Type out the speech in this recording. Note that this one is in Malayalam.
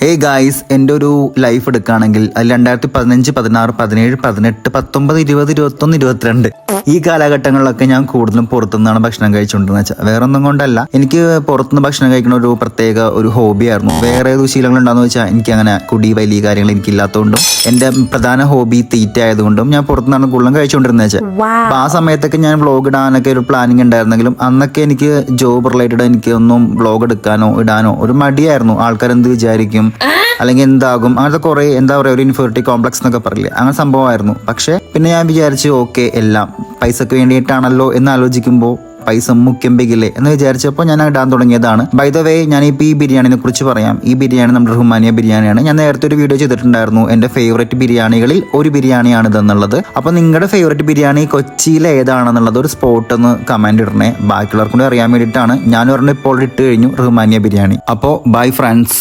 ഹേ ഗായ്സ്, എൻ്റെ ഒരു ലൈഫ് എടുക്കുകയാണെങ്കിൽ അതിൽ 2015, 16, 17, 18, 19, 20, 21, 22 ഈ കാലഘട്ടങ്ങളിലൊക്കെ ഞാൻ കൂടുതലും പുറത്തുനിന്നാണ് ഭക്ഷണം കഴിച്ചുകൊണ്ടിരുന്നത് വെച്ചാൽ വേറെ ഒന്നും കൊണ്ടല്ല. എനിക്ക് പുറത്തുനിന്ന് ഭക്ഷണം കഴിക്കുന്ന ഒരു പ്രത്യേക ഒരു ഹോബിയായിരുന്നു. വേറെ ഏത് ശീലങ്ങൾ ഉണ്ടാകുന്ന വെച്ചാൽ എനിക്ക് അങ്ങനെ കുടി വലിയ കാര്യങ്ങൾ എനിക്കില്ലാത്തതുകൊണ്ടും എൻ്റെ പ്രധാന ഹോബി തീറ്റ ആയതുകൊണ്ടും ഞാൻ പുറത്തുനിന്നാണ് കൂടുതലും കഴിച്ചുകൊണ്ടിരുന്നത് വെച്ചാൽ. അപ്പൊ ആ സമയത്തൊക്കെ ഞാൻ വ്ളോഗ് ഇടാനൊക്കെ ഒരു പ്ലാനിങ് ഉണ്ടായിരുന്നെങ്കിലും അന്നൊക്കെ എനിക്ക് ജോബ് റിലേറ്റഡ് എനിക്ക് ഒന്നും വ്ളോഗ് എടുക്കാനോ ഇടാനോ ഒരു മടിയായിരുന്നു. ആൾക്കാരെന്ത് വിചാരിക്കും, അല്ലെങ്കിൽ എന്താകും, അങ്ങനത്തെ കുറെ എന്താ പറയുക ഒരു ഇൻഫെറിറ്റി കോംപ്ലക്സ് എന്നൊക്കെ പറയില്ലേ, അങ്ങനെ സംഭവമായിരുന്നു. പക്ഷെ പിന്നെ ഞാൻ വിചാരിച്ചു ഓക്കെ എല്ലാം പൈസക്ക് വേണ്ടിയിട്ടാണല്ലോ എന്ന് ആലോചിക്കുമ്പോൾ പൈസ മുഖ്യം ബിഗില്ലേ എന്ന് വിചാരിച്ചപ്പോൾ ഞാൻ ഇടാൻ തുടങ്ങിയതാണ്. ബൈ ദ വേ, ഞാനിപ്പോൾ ഈ ബിരിയാണിനെ കുറിച്ച് പറയാം. ഈ ബിരിയാണി നമ്മുടെ റുമാനിയ ബിരിയാണിയാണ്. ഞാൻ നേരത്തെ ഒരു വീഡിയോ ചെയ്തിട്ടുണ്ടായിരുന്നു എൻ്റെ ഫേവറേറ്റ് ബിരിയാണികളിൽ ഒരു ബിരിയാണിയാണിതെന്നുള്ളത്. അപ്പോൾ നിങ്ങളുടെ ഫേവറേറ്റ് ബിരിയാണി കൊച്ചിയിലെ ഏതാണെന്നുള്ളത് ഒരു സ്പോട്ട് ഒന്ന് കമന്റ് ഇടണേ. ബാക്കിയുള്ളവർക്കും കൂടി അറിയാൻ വേണ്ടിയിട്ടാണ്. ഞാൻ ഒരെണ്ണം ഇപ്പോൾ ഇട്ട് കഴിഞ്ഞു, റുമാനിയ ബിരിയാണി. അപ്പോൾ ബൈ ഫ്രണ്ട്സ്.